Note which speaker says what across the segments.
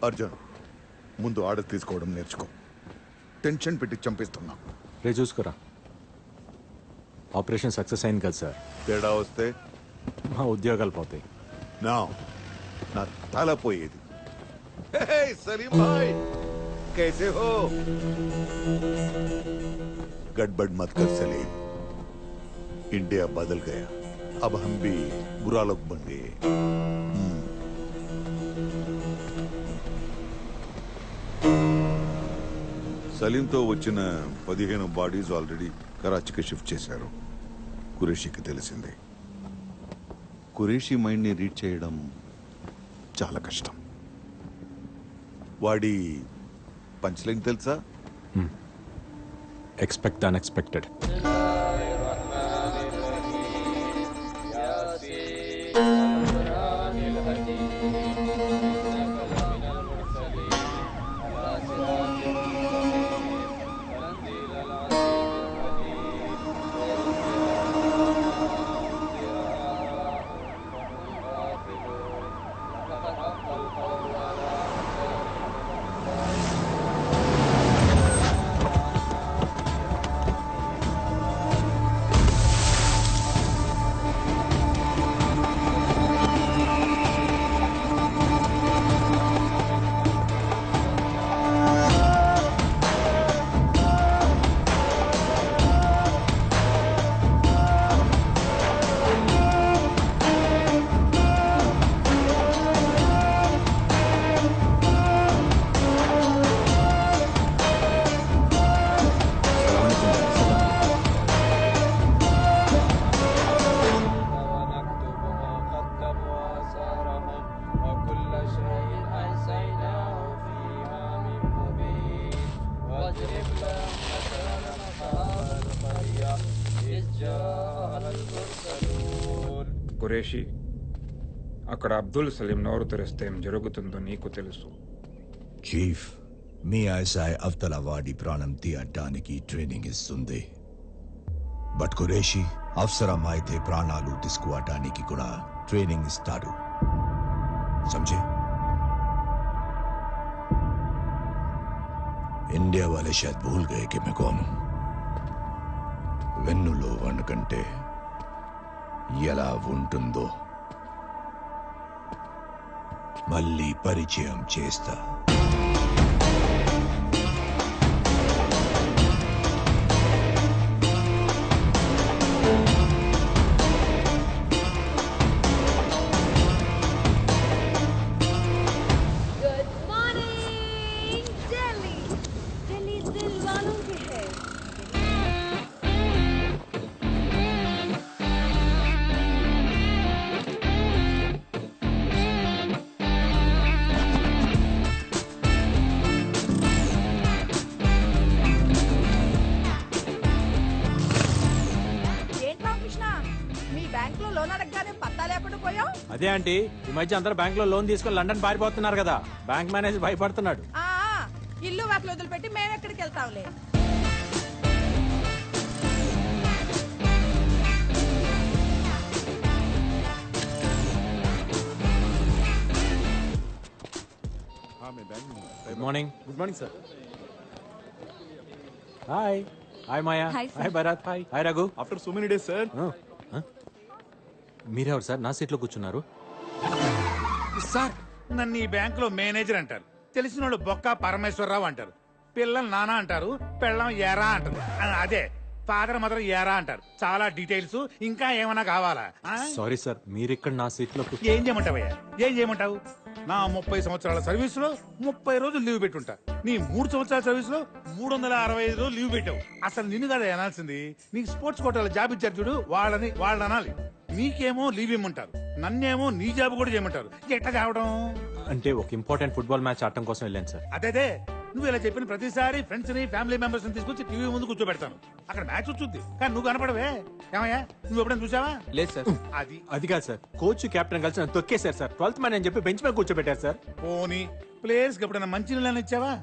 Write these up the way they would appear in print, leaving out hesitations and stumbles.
Speaker 1: అర్జున్, ముందు ఆర్డర్ తీసుకోవడం నేర్చుకో. టెన్షన్ పెట్టి చంపిస్తున్నా.
Speaker 2: రే చూసుకురా, ఆపరేషన్ సక్సెస్ అయింది కదా సార్.
Speaker 1: తేడా వస్తే
Speaker 2: మా ఉద్యోగాలు పోతాయి.
Speaker 1: నా తల పోయేది. సలీం భాయ్, कैसे हो? गड़बड़ मत कर सलीम, इंडिया बदल गया, अब हम भी बुरा लोग बन गए. సలీంతో వచ్చిన 15 బాడీస్ ఆల్రెడీ కరాచీకి షిఫ్ట్ చేశారు. కురేషికి తెలిసింది. కురేషి మైండ్ ని రీడ్ చేయడం చాలా కష్టం. వాడి పంచ్ లైన్ తెలుసా?
Speaker 2: Expect unexpected.
Speaker 3: కురేషి, అక్కడ అబ్దుల్ సలీం నోరు తెరిస్తే ఏం జరుగుతుందో నీకు తెలుసు.
Speaker 4: చీఫ్, మీ ఐఎస్ఐ అఫ్తలావాడి ప్రాణం తీయడానికి ట్రైనింగ్ ఇస్తుంది. బట్ కురేషి అవసరమైతే ప్రాణాలు తీసుకోవటానికి కూడా ట్రైనింగ్ ఇస్తాడు. समझे? इंडिया वाले शायद भूल गए कि मैं कौन हूं. వెన్నులో వణుకంటే ఎలా ఉంటుందో మళ్ళీ పరిచయం చేస్తా.
Speaker 2: అదే ఆంటీ, ఈ మధ్య అందరూ బ్యాంక్ లో లోన్ తీసుకుని లండన్ పారిపోతున్నారు కదా. బ్యాంక్ మేనేజర్ భయపడుతున్నాడు.
Speaker 5: ఇల్లు వాటిలో వదిలిపెట్టి మేము ఎక్కడికి వెళ్తాంలే.
Speaker 2: Good morning. Good morning sir. Hi. Hi Maya. Hi Bharat. Hi Raghu.
Speaker 6: After so many days sir.
Speaker 2: మీరెవరు సార్ నా సీట్లో కూర్చున్నారు?
Speaker 7: సార్, నన్ను ఈ బ్యాంకులో మేనేజర్ అంటారు. తెలిసిన వాళ్ళు బొక్క పరమేశ్వరరావు అంటారు. పిల్లలు నానా అంటారు. పెళ్ళం ఏరా అంటారు. అదే ఫాదర్ మదర్ ఏరా అంటారు. చాలా డీటెయిల్స్ ఇంకా ఏమైనా కావాలా?
Speaker 2: సారీ సార్, మీరు ఇక్కడ నా సీట్లో
Speaker 7: ఏం చేయమంటావయ్యా? ఏం చేయమంటావు? నా 30 సంవత్సరాల సర్వీస్ లో 30 రోజులు లీవ్ పెట్టుంటా. నీ 3 సంవత్సరాల సర్వీస్ లో 365 రోజులు లీవ్ పెట్టావు. అసలు నిన్ను కదా అనాల్సింది. నీకు స్పోర్ట్స్ కోటాలో జాబ్ ఇచ్చారు చూడు, వాళ్ళని అనాలి. నీకేమో లీవ్ ఇమ్మంటారు, నన్నేమో నీ జాబ్ కూడా చేయమంటారు. ఎట్లా కావడం?
Speaker 2: అంటే ఒక ఇంపార్టెంట్ ఫుట్బాల్ మ్యాచ్ ఆడటం కోసం వెళ్ళాను సార్.
Speaker 7: అదే నువ్వు ఇలా చెప్పిన ప్రతిసారి ఫ్రెండ్స్ ని ఫ్యామిలీ మెంబర్స్ ని తీసుకొచ్చి టీవీ ముందు కూర్చోబెడతాను. అక్కడ మ్యాచ్ వచ్చుద్ది, కానీ నువ్వు కనపడవే. ఏమయ్యా, నువ్వు ఎప్పుడైనా చూసావా?
Speaker 2: లేదు సార్. అది కాదు సార్, కోచ్ కెప్టెన్ కలిసి నన్ను తొక్కేశారు సార్. 12th మ్యాన్ అని చెప్పి బెంచ్ మీద కూర్చోబెట్టారు సార్.
Speaker 7: పోనీ ప్లేయర్స్ కి ఎప్పుడైనా మంచి నీళ్ళని ఇచ్చావా?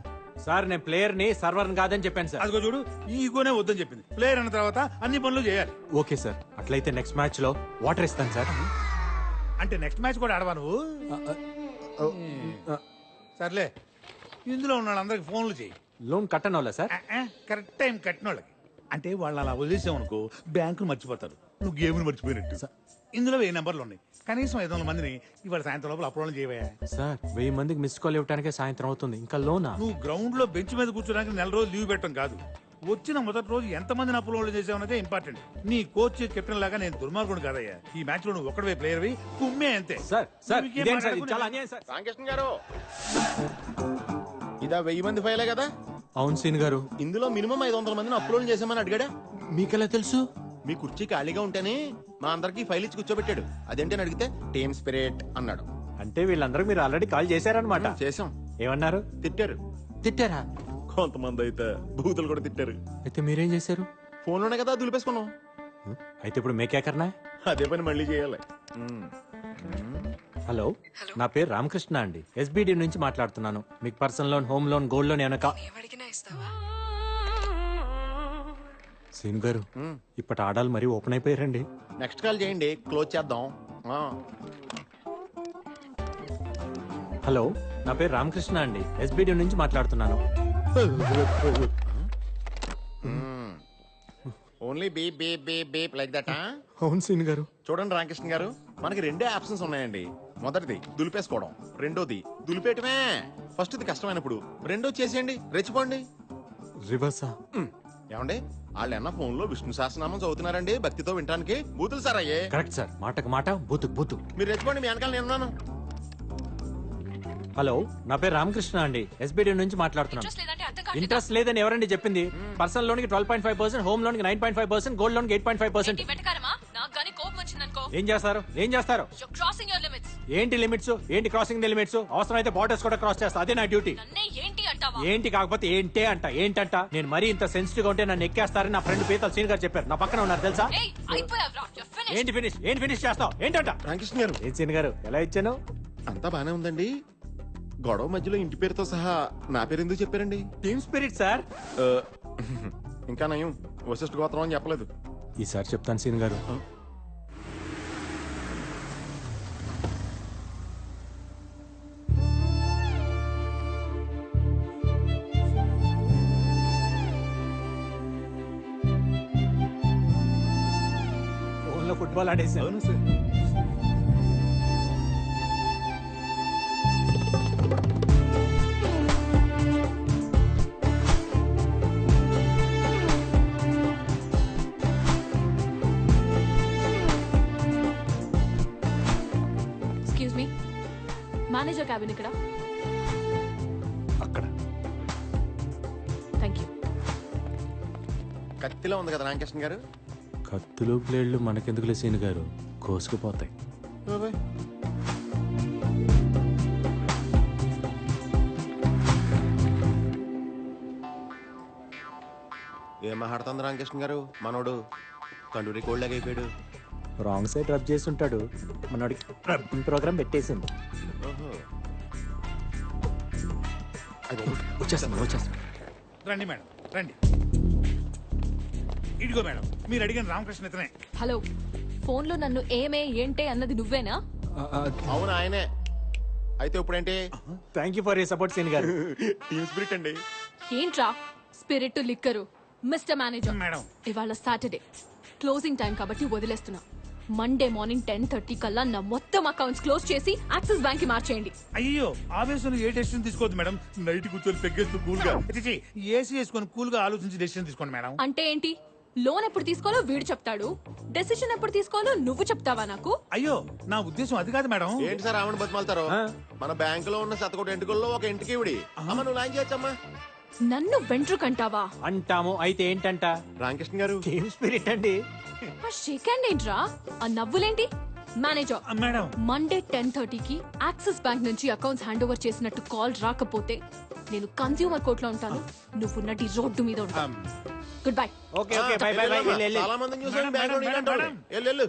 Speaker 2: సార్, నేను ప్లేయర్ ని సర్వర్ కాదని చెప్పాను సార్.
Speaker 7: అదిగో చూడు, ఈగోనే వద్దని చెప్పింది. ప్లేయర్ అన్న తర్వాత అన్ని పనులు చేయాలి.
Speaker 2: ఓకే సార్, అట్లయితే నెక్స్ట్ మ్యాచ్ లో వాటర్ ఇస్తాను సార్.
Speaker 7: అంటే నెక్స్ట్ మ్యాచ్ కూడా ఆడవా నువ్వు? సర్లే ఇందులో ఉన్న వాళ్ళందరికి ఫోన్లు చేయి.
Speaker 2: లోన్ కట్టను వాళ్ళ సార్?
Speaker 7: కరెక్ట్ టైం కట్టిన వాళ్ళకి. అంటే వాళ్ళు అలా వదిలేసామనుకో బ్యాంకులు మర్చిపోతారు, నువ్వు గేమ్ని మర్చిపోయినట్టు. ఇందులో 1000 నెంబర్లు ఉన్నాయి, కనీసం 500 మందిని ఇవాళ సాయంత్రం లోపల అప్రోల్ చేయవా.
Speaker 2: సార్ 1000 మందికి మిస్ కాల్ ఇవ్వడానికే సాయంత్రం అవుతుంది, ఇంకా లోనా?
Speaker 7: నువ్వు గ్రౌండ్ లో బెంచ్ మీద కూర్చోడానికి 4 రోజులు లీవ్ పెట్టడం కాదు, వచ్చిన మొదటి రోజు ఎంతమందిని అప్రోల్ చేసావన్నదే ఇంపార్టెంట్. నీ కోచ్ కెప్టెన్ లాగా నేను దుర్మార్గుడు కాదయ్యా. ఈ మ్యాచ్ లో నువ్వు ఒక్కడే ప్లేయర్ వి, కుమ్మే అంతే.
Speaker 2: సార్ సార్
Speaker 7: నువ్వు ఇంకేం
Speaker 2: ఇదేం సార్? ఇది
Speaker 7: మాట్లాడకు.
Speaker 2: చాలా అన్యాయం సార్.
Speaker 6: రామకృష్ణ గారు, ఇదా 1000 మంది ఫైలే కదా?
Speaker 2: అవును సీన్ గారు.
Speaker 6: ఇందులో మినిమం 500 మందిని అప్లోడ్ చేసామని అడిగాడా?
Speaker 2: మీకెలా తెలుసు?
Speaker 6: మీ కుర్చీ ఖాళీగా ఉంటేనే మా అందరికి ఫైల్ ఇచ్చి కూర్చోబెట్టాడు. అదేంటని అడిగితే టీమ్ స్పిరిట్ అన్నాడు.
Speaker 2: అంటే వీళ్ళందరూ మీరు ఆల్రెడీ కాల్ చేశారనమాట.
Speaker 6: చేసాం.
Speaker 2: ఏమన్నారు?
Speaker 6: తిట్టారు.
Speaker 2: తిట్టారా?
Speaker 6: కొంతమంది అయితే బూతులు కూడా తిట్టారు.
Speaker 2: అయితే మీరేం చేశారు?
Speaker 6: ఫోన్లోనే కదా దులిపేసుకున్నాం.
Speaker 2: అయితే ఇప్పుడు మేకేకర్నా?
Speaker 6: అదే పని మళ్ళీ చేయాలి.
Speaker 2: హలో, నా పేరు రామకృష్ణ అండి, ఎస్బిడి నుంచి మాట్లాడుతున్నాను. మీకు personal loan, home loan, gold loan ఏమైనా సీన్ గారు, ఇప్పటి ఆడాలు మరీ ఓపెన్ అయిపోయారండి.
Speaker 6: నెక్స్ట్ కాల్ చేయండి, క్లోజ్ చేద్దాం.
Speaker 2: హలో, నా పేరు రామకృష్ణ అండి, ఎస్బిడి నుంచి మాట్లాడుతున్నాను.
Speaker 6: Only beep beep beep beep like that.
Speaker 2: అవును సీన్ గారు.
Speaker 6: చూడండి రామకృష్ణ గారు, మనకి 2 ఆప్షన్స్ ఉన్నాయండి. మొదటిది దులిపేసుకోవడం, రెండోది దులిపేయటమే. ఫస్ట్ది కష్టమైనప్పుడు రెండో చేసేయండి, రెచ్చిపోండి.
Speaker 2: రివర్సా?
Speaker 6: ఏమండి, వాళ్ళు అన్న ఫోన్ లో విష్ణు సహస్రనామం చదువుతున్నారండి భక్తితో వినడానికి. బూతులు సార్ అయ్యే.
Speaker 2: కరెక్ట్ సార్, మాటకు మాట, బూతుకు బూతు.
Speaker 6: మీరు రెచ్చిపోండి, మీ వెనకాల నేనున్నాను.
Speaker 2: హలో, నా పేరు రామకృష్ణ అండి, ఎస్బిడి నుంచి మాట్లాడుతున్నాను. ఇంట్రెస్ట్ లేదని ఎవరండి చెప్పింది? పర్సనల్ లోన్ కి 12.5%, హోమ్ లోన్ కి 9.5%, గోల్డ్ లోన్ కి 8.5%. ఏం చేస్తారు? ఏం చేస్తారు? ఏంటి లిమిట్స్? ఏంటి క్రాసింగ్ ది లిమిట్స్? అవసరం అయితే బార్డర్స్ కూడా క్రాస్ చేస్తా, అదే నా డ్యూటీ. ఏంటి కాకపోతే ఏంటే అంట. ఏంటంట? నేను మరీ ఇంత సెన్సిటివ్ గా ఉంటే నన్ను ఎక్కేస్తారని నా ఫ్రెండ్ పీతల్ సీన్ గారు చెప్పారు. నా పక్కన ఉన్నారు తెలుసా? ఏంటి ఫినిష్? ఏంటి ఫినిష్ చేస్తావు? ఏంటంట?
Speaker 6: రామకృష్ణ గారు,
Speaker 2: ఏం సీన్ గారు, ఎలా ఇచ్చాను?
Speaker 6: అంతా బానే ఉందండి. గొడవ మధ్యలో ఇంటి పేరుతో సహా నా పేరు ఎందుకు చెప్పారండి?
Speaker 2: Team spirit sir.
Speaker 6: ఇంకా నయం, వశిష్ఠ గోత్రం అని చెప్పలేదు.
Speaker 2: ఈసారి చెప్తాను సీన్ గారు. ఫోన్లో ఫుట్బాల్ ఆడేసాను.
Speaker 8: మేనేజర్ క్యాబిన్ ఇక్కడ.
Speaker 2: అక్కడ.
Speaker 8: Thank you.
Speaker 6: కత్తిలో ఉంది కదా రామకృష్ణ గారు.
Speaker 2: కత్తులు ప్లేడ్లు మనకెందుకులే సీన్ గారు, కోసుకుపోతాయి.
Speaker 6: ఏం మాట్లాడుతుంది రామకృష్ణ గారు? మనోడు కండూరి కోల్డ్ అయిపోయాడు.
Speaker 2: రాంగ్ సైడ్ రబ్ చేసి ఉంటాడు, మనోడికి రబ్బింగ్ ప్రోగ్రామ్ పెట్టేసింది. వచ్చేస్తాం.
Speaker 7: రండి మేడం, రండి. ఇదిగో మేడం, మీరు అడిగిన రామకృష్ణ ఇతనే.
Speaker 8: హలో, ఫోన్ లో నన్ను ఏమే ఏంటే అన్నది నువ్వేనా?
Speaker 6: అవును ఆయనే. అయితే ఇప్పుడేంటి?
Speaker 2: Thank you for you support సీన్ గారు.
Speaker 6: టీమ్ స్పిరిట్ అండి.
Speaker 8: ఏంట్రా spirit liquor? Mister manager
Speaker 7: madam,
Speaker 8: ఇవాళ సాటర్డే క్లోజింగ్ టైం కాబట్టి వదిలేస్తున్నా. మండే మార్నింగ్ 10:30 కల్లా నా మొత్తం అకౌంట్స్ క్లోజ్ చేసి యాక్సిస్ బ్యాంక్ కి మార్చేయండి.
Speaker 7: అయ్యో ఆవేశంలో ఏ డెసిషన్ తీసుకోవద్దు మేడం. నైట్ కూర్చొని పెగ్గేస్తూ కూల్ గా ఏసీ వేసుకొని కూల్ గా ఆలోచించి డెసిషన్ తీసుకోండి మేడం.
Speaker 8: అంటే ఏంటి? లోన్ ఎప్పుడు తీసుకోవాలో వీడు చెప్తాడు, డెసిషన్ ఎప్పుడు తీసుకోవాలో నువ్వు చెప్తావా నాకు?
Speaker 7: అయ్యో నా ఉద్దేశం అది కాదు మేడం.
Speaker 6: ఏంటి సార్ ఆవిడ బతిమాలతారు? మన బ్యాంక్ లో ఉన్న శతకోటి ఎంటుకల్లో ఒక ఇంటికి ఇవిడి. అమ్మ నువ్వు లాంచ్ చేయొచ్చమ్మా.
Speaker 8: నన్ను వెంట్రుకంటావా?
Speaker 2: అంటాము. అయితే ఏంటంట?
Speaker 6: రామకృష్ణ గారు
Speaker 2: టీమ్ స్పిరిట్ అండి.
Speaker 8: ఆ షేక్ హ్యాండ్ ఏంట్రా? ఆ నవ్వులేంటి? మేనేజర్
Speaker 7: మేడం,
Speaker 8: మండే 10:30కి యాక్సిస్ బ్యాంక్ నుంచి అకౌంట్స్ హ్యాండ్ ఓవర్ చేసినట్టు కాల్ రాకపోతే నేను కన్స్యూమర్ కోర్ట్ లో ఉంటాను, నువ్వు నటి రోడ్డు మీద ఉంటాను. Good bye.
Speaker 2: Okay okay, by by by.
Speaker 6: చాలా మందిని చూసాను బ్యాంక్ లో.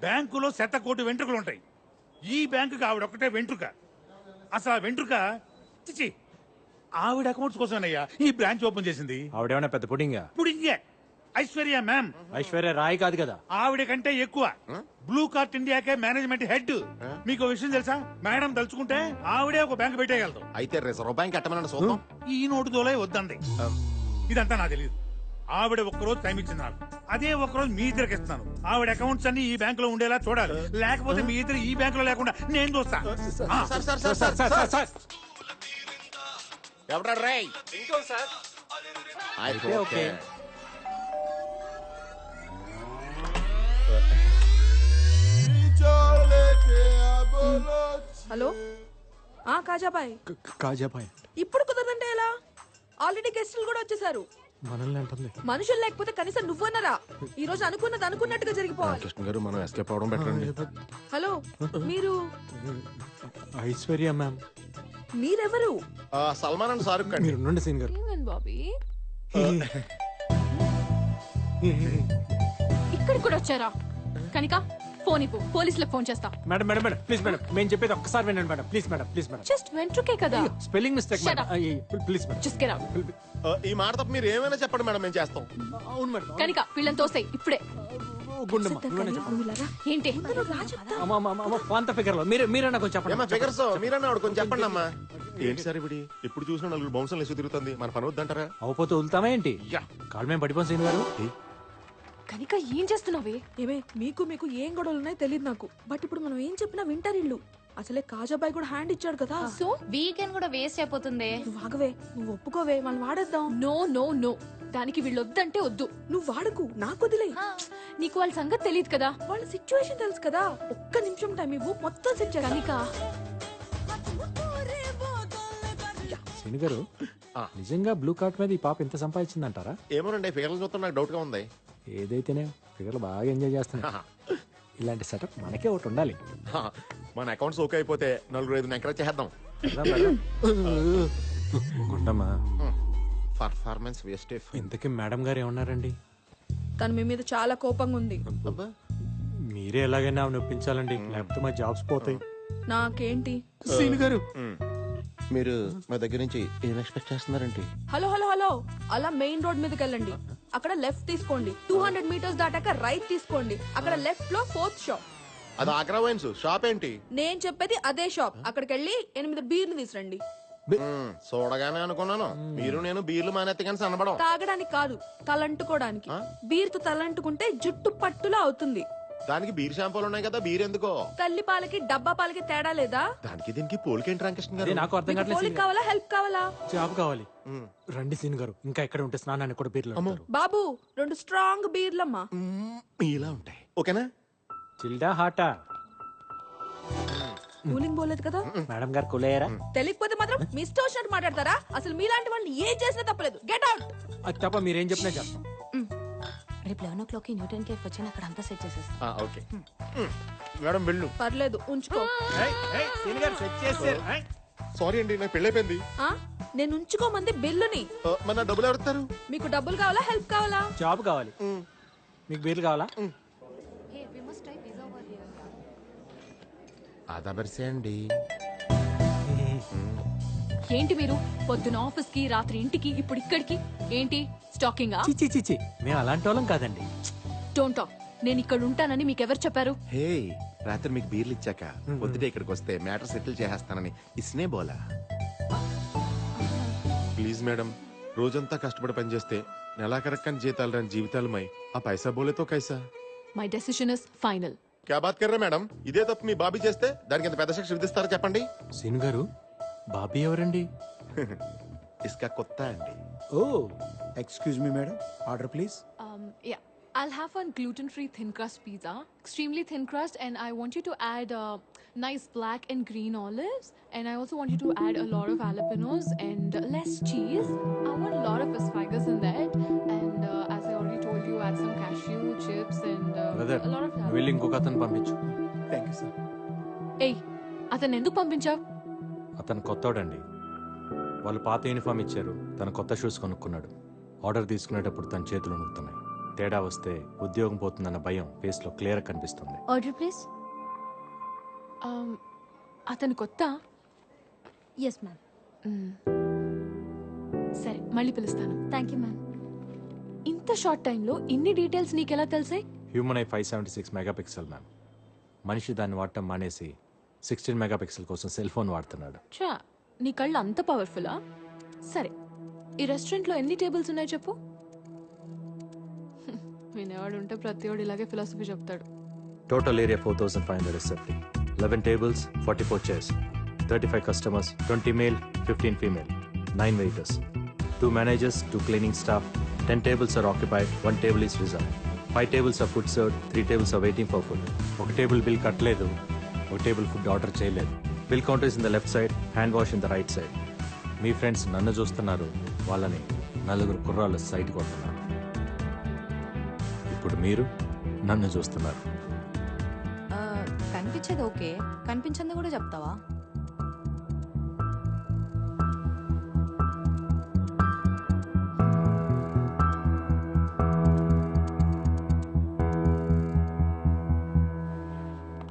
Speaker 7: బ్యాంకులో 100 వెంట్రుకలు ఉంటాయి. ఈ బ్యాంకుకి ఆవిడ ఒక్కటే వెంట్రుక. అసలు ఆ వెంట్రుక చిచి ఆవిడ అకౌంట్స్ కోసమేనయ్యా ఈ బ్రాంచ్ ఓపెన్ చేసింది.
Speaker 2: ఆవిడేమన్నా పెద్ద పుడింగా?
Speaker 7: పుడింగే ఐశ్వర్య మ్యామ్
Speaker 2: ఐశ్వర్య రాయ్ కాదు కదా.
Speaker 7: ఆవిడ కంటే ఎక్కువ బ్లూ కార్ట్ ఇండియాకే మేనేజ్మెంట్ హెడ్. మీకు విషయం తెలుసా? మేడం తలుచుకుంటే ఆవిడే ఒక బ్యాంక్ పెట్టేయగలదు.
Speaker 6: అయితే రిజర్వ్ బ్యాంక్ ఎట్టమనండి చూద్దాం.
Speaker 7: ఈ నోటు దోలే వద్దండి. ఇదంతా నాకు తెలియదు. ఆవిడ ఒక్కరోజు టైం ఇచ్చింది నాకు. అదే ఒక్కరోజు మీ ఇద్దరికి ఇస్తున్నాను. ఆవిడ అకౌంట్స్ అన్ని ఈ బ్యాంక్ లో ఉండేలా చూడాలి. లేకపోతే మీ ఇద్దరు ఈ బ్యాంక్ లో లేకుండా నేను చూస్తా.
Speaker 6: ఎవడా రేయ్?
Speaker 2: అయితే ఓకే.
Speaker 5: హలో కాజాబాయ్,
Speaker 2: కాజాబాయ్
Speaker 5: ఇప్పుడు కుదరదంటే ఎలా? ఆల్రెడీ గెస్టులు కూడా వచ్చేసారు.
Speaker 2: మనల్ని అంటుంది.
Speaker 5: మనుషులు లేకపోతే కనీసం నువ్వన్నరా? ఈ రోజు అనుకున్నది అనుకున్నట్టుగా జరిగిపోవాలి.
Speaker 6: కృష్ణ గారు మనం ఎస్కేప్ అవడం బెటర్ అండి.
Speaker 5: హలో, మీరు
Speaker 2: ఐశ్వర్య మ్యామ్.
Speaker 5: మీరెవరు?
Speaker 6: సల్మాన్ అండ్ షారుఖ్ ఖాన్.
Speaker 2: మీరు ఉండండి సీన్ గారు.
Speaker 8: ఏమైంది బాబీ? ఇక్కడికి కూడా వచ్చారా? కనిక ఫోన్ ఇవ్వు, పోలీసులకు ఫోన్ చేస్తా.
Speaker 2: Madam madam madam please madam, మేము చెప్పేది ఒక్కసారి వినండి madam. Please madam, please madam.
Speaker 8: Just వెంట్రుకే కదా.
Speaker 2: Spelling mistake
Speaker 8: Shut
Speaker 2: madam.
Speaker 8: up.
Speaker 2: Please madam.
Speaker 8: Just get out.
Speaker 6: ఈ మాట తప్ప మీరు ఏమైనా చెప్పండి మేడం, మేము చేస్తాం.
Speaker 2: అవును మేడం.
Speaker 8: కనిక వీళ్ళని తోసేయ్ ఇప్పుడే.
Speaker 2: గుండమ్మ నువ్వేనా చెప్పండి.
Speaker 5: నువ్వు ఇలా రా.
Speaker 8: ఏంటి?
Speaker 2: అమ్మా అమ్మా అమ్మా పాంత ఫిగర్ లో మీరే నాకు చెప్పండి.
Speaker 6: ఏమా ఫిగర్స్ మీరన్నా ఆవిడ కొంచెం చెప్పండి అమ్మా. ఏంటి సార్ ఇప్పుడు ఎప్పుడు చూసినా నలుగురు బౌన్సర్లు వేసి తిరుగుతుంది, మన పని వద్దంటారా?
Speaker 2: అవపోతే వదులుతామా ఏంటి? కాళ్ళు మేము పడిపోం సీన్ గారు.
Speaker 8: కనిక ఏం చేస్తున్నావే?
Speaker 5: ఏమే, మీకు ఏం గొడవలు ఉన్నాయో తెలియదు నాకు. బట్ ఇప్పుడు మనం ఏం చెప్పినా వింటారు ఇల్లు. అసలే కాజాబాయ్ కూడా హ్యాండ్ ఇచ్చాడు కదా.
Speaker 8: సో
Speaker 9: వీకెండ్ కూడా వేస్ట్ అయిపోతుంది.
Speaker 5: నువ్వు ఆగవే, నువ్వు ఒప్పుకోవే, మనం వాడేద్దాం.
Speaker 8: నో నో నో, దానికి వీళ్ళు వద్దంటే వద్దు.
Speaker 5: నువ్వు వాడకు, నాకు వదిలే.
Speaker 8: నీకు వాళ్ళ సంగతి తెలియదు కదా.
Speaker 5: వాళ్ళ సిచ్యువేషన్ తెలుసు కదా. ఒక్క నిమిషం టైం ఇవ్వు, మొత్తం సెట్ చేయాలి.
Speaker 8: కనిక
Speaker 2: సీన్ గారు, నిజంగా బ్లూ కార్ట్ మీద ఈ పాప ఎంత సంపాదించిందంటారా?
Speaker 6: ఏమోనండి, ఫిగర్లు చూస్తే నాకు డౌట్ గా ఉంది.
Speaker 2: ఏదైతేనే ఫిగర్లు బాగా ఎంజాయ్ చేస్తున్నా. ఇలాంటి సెటప్ మనకే ఒకటి ఉండాలి.
Speaker 6: మన అకౌంట్స్ ఓకే అయిపోతే నలుగురు ఐదు ఎంకరేజ్ చేద్దాం.
Speaker 2: గుండమ్మా,
Speaker 6: పర్ఫార్మెన్స్ వేస్ట్.
Speaker 2: ఇంతకీ మేడం గారు ఏమన్నారండి?
Speaker 5: తను మీ మీద చాలా కోపంగా ఉంది.
Speaker 2: మీరే ఎలాగైనా ఆమె ఒప్పించాలండి, లేకపోతే మా జాబ్స్ పోతాయి.
Speaker 5: నాకేంటి?
Speaker 2: సీన్ గారు,
Speaker 6: మీరు మా దగ్గర నుంచి ఏం ఎక్స్పెక్ట్ చేస్తున్నారంటే?
Speaker 5: హలో హలో హలో, అలా మెయిన్ రోడ్ మీదకి వెళ్ళండి. అక్కడ లెఫ్ట్ తీసుకోండి. 200 మీటర్స్ దాటాక రైట్ తీసుకోండి. అక్కడ లెఫ్ట్ లో 4th షాప్.
Speaker 6: అది ఆగ్రా వైన్స్ షాప్ ఏంటి?
Speaker 5: నేను చెప్పేది అదే షాప్. అక్కడికి వెళ్ళి 8 బీర్లు తీసురండి.
Speaker 6: చూడగానే అనుకున్నాను మీరు నేను బీర్లు మానేత్తే కానీ సన్నబడం.
Speaker 5: తాగడానికి కాదు, తలంటుకోవడానికి. బీర్తో తలంటుకుంటే జుట్టు పట్టులా అవుతుంది.
Speaker 6: దానికి బీర్ షాంపూలు ఉన్నాయి కదా, బీర్ ఎందుకో?
Speaker 5: తల్లి పాలకి డబ్బా పాలకి తేడా లేదా?
Speaker 6: దానికి దీనికి పోలికేంటి రామకృష్ణ గారు?
Speaker 2: అదే నాకు అర్థం
Speaker 5: మీకు పోలిక కావాలా, హెల్ప్ కావాలా?
Speaker 2: జాబ్ కావాలి. రండి సీన్ గారు, ఇంకా ఎక్కడ ఉంటే స్నానాన్ని కూడా బీర్లు అమ్ముతారు.
Speaker 5: బాబు 2 స్ట్రాంగ్ బీర్లమ్మా.
Speaker 6: ఇలా ఉంటాయి, ఓకేనా?
Speaker 2: చిల్డా హాటా?
Speaker 5: కూలింగ్ పోలేదు కదా?
Speaker 2: మేడం గారు కూలయ్యారా?
Speaker 5: తెలియకపోతే మాత్రం మీ ఇష్టం వచ్చినట్టు మాట్లాడతారా? అసలు మీలాంటి వాళ్ళని ఏం చేసినా తప్పలేదు. Get out.
Speaker 2: అది తప్ప మీరేం చెప్పినా చేస్తాం.
Speaker 9: రేపు 11 o'clock న్యూటన్ కేఫ్ వచ్చి అక్కడ అంతా సెట్ చేసేస్తా.
Speaker 6: ఓకే మేడం వెళ్ళు.
Speaker 5: పర్లేదు, ఉంచుకో.
Speaker 6: సారీ అండి, నాకు పెళ్ళైపోయింది.
Speaker 5: నేను ఉంచుకోమంది బిల్లుని.
Speaker 6: మన డబ్బులు ఎవరుతారు?
Speaker 5: మీకు డబ్బులు కావాలా, హెల్ప్ కావాలా?
Speaker 2: జాబ్ కావాలి. మీకు బీర్లు కావాలా?
Speaker 6: ఆదాబర్సే అండి.
Speaker 8: ఏంటి మీరు పొద్దున ఆఫీస్ కి, రాత్రి ఇంటికి, ఇప్పుడు ఇక్కడికి ఏంటి? స్టాకింగ్?
Speaker 2: చిచి చిచి, మేము అలాంటి వాళ్ళం కాదండి.
Speaker 8: Don't talk. నేను ఇక్కడ ఉంటానని మీకు ఎవరు చెప్పారు?
Speaker 6: హే, రాత్రి మీకు బీర్లు ఇచ్చాక పొద్దుటే ఇక్కడికి వస్తే మ్యాటర్ సెటిల్ చేసేస్తానని ఇస్నే బోలా. ప్లీజ్ మేడం, రోజంతా కష్టపడి పనిచేస్తే నెలాఖరక్కని జీతాలు రాని జీవితాలమై ఆ పైసా బోలేతో కైసా.
Speaker 8: My decision is final.
Speaker 6: క్యా బాత్ కర్రే మేడం? ఇదే తప్పు మీ బాబీ చేస్తే దానికి ఎంత పెద్ద శిక్ష విధిస్తారో చెప్పండి.
Speaker 2: సీన్ గారు, బాబీ ఎవరండి?
Speaker 6: ఇస్కా కొత్త అండి.
Speaker 2: ఓ,
Speaker 10: excuse me madam, order please.
Speaker 8: Yeah, I'll have one gluten-free thin crust pizza, extremely thin crust, and I want you to add nice black and green olives, and I also want you to add a lot of jalapenos and less cheese. I want a lot of asparagus in that, and as I already told you, add some cashew chips and
Speaker 2: brother,
Speaker 8: a lot of
Speaker 2: వెళ్ళి ఇంకొక అతను పంపించు.
Speaker 10: Thank you sir.
Speaker 8: Hey, అతను ఎందుకు పంపించావు?
Speaker 2: అతను కొత్తోడండి. వాళ్ళు పాత uniform ఇచ్చారు, తను కొత్త షూస్ కొనుక్కున్నాడు. ఆర్డర్ తీసుకునేటప్పుడు తన చేతులు నొక్కుతున్నాయి. తేడా వస్తే ఉద్యోగం పోతుందన్న భయం ఫేస్ లో క్లియర్ కనిపిస్తుంది.
Speaker 9: Order please.
Speaker 8: అతను కొత్త?
Speaker 9: Yes ma'am.
Speaker 8: సరే, మళ్ళీ పిలుస్తాను.
Speaker 9: Thank you ma'am.
Speaker 8: ఇంత ఇంత షార్ట్ టైంలో ఇన్ని డీటెయిల్స్ నీకెలా తెలిసాయి?
Speaker 2: Human eye 576 megapixel ma'am. మనిషి దాన్ని వాడటం మానేసి 16 మెగాపిక్సెల్ కోసం సెల్ ఫోన్ వాడుతున్నాడు.
Speaker 8: చా, నీ కళ్ళు అంత పవర్ఫుల్లా? సరే, ఈ రెస్టారెంట్లో ఎన్ని టేబుల్స్ ఉన్నాయి చెప్పు. వినేవాడు ఉంటే ప్రతివాడు ఇలాగే ఫిలాసఫీ చెప్తాడు.
Speaker 2: Total area 4570. 11 tables, 44 chairs. 35 customers, 20 male, 15 female. 9 waiters. 2 managers, 2 cleaning staff. 10 tables are occupied, 1 table is reserved. 5 tables are food served, 3 tables are waiting for food. ఒక టేబుల్ బిల్ కట్టలేదు, ఒక టేబుల్ ఫుడ్ ఆర్డర్ చేయలేదు. Bill counter is in the left side, hand wash in the right side. Me friends నన్ను చూస్తున్నారు, వాళ్ళని నలుగురు కుర్రాళ్ళు site కొడుతున్నారు. ఇప్పుడు మీరు నన్ను చూస్తున్నారు.
Speaker 9: కనిపించేది ఓకే, కనిపించింది కూడా చెప్తావా?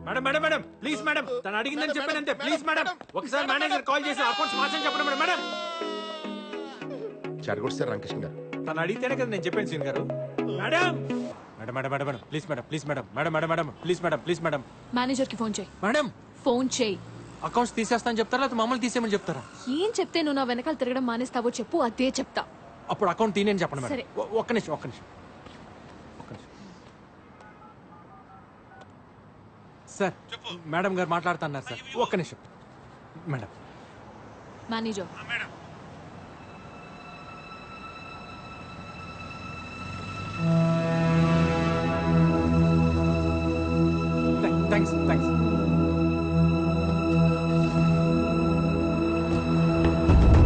Speaker 2: Madam madam madam please madam, తను అడిగిందని చెప్పానంతే. ప్లీజ్ మేడం, ఒకసారి మేనేజర్ కాల్ చేసి అకౌంట్స్ మార్చని చెప్పండి మేడం. మేడం
Speaker 6: చెడగొట్టారు రామకృష్ణ గారు.
Speaker 2: తను అడిగితేనే కదా నేను చెప్పాను సీన్ గారు. Madam madam madam madam madam please madam, please madam, madam madam madam please madam, please madam.
Speaker 8: మేనేజర్కి ఫోన్ చేయి.
Speaker 2: మేడం
Speaker 8: ఫోన్ చేయి.
Speaker 2: అకౌంట్స్ తీసేస్తాను చెప్తారా లేకపోతే మమ్మల్ని తీసేయమని చెప్తారా?
Speaker 8: ఏం చెప్తే నువ్వు నా వెనకాల తిరగడం మానేస్తావో చెప్పు, అదే చెప్తా.
Speaker 2: అప్పుడు అకౌంట్ తీనేని చెప్పండి మేడం.
Speaker 8: సరే.
Speaker 2: ఒక్క నిమిషం ఒక్క నిమిషం ఒక్క నిమిషం. సార్ మేడం గారు మాట్లాడుతున్నారు సార్, ఒక్క నిమిషం. Madam
Speaker 8: manager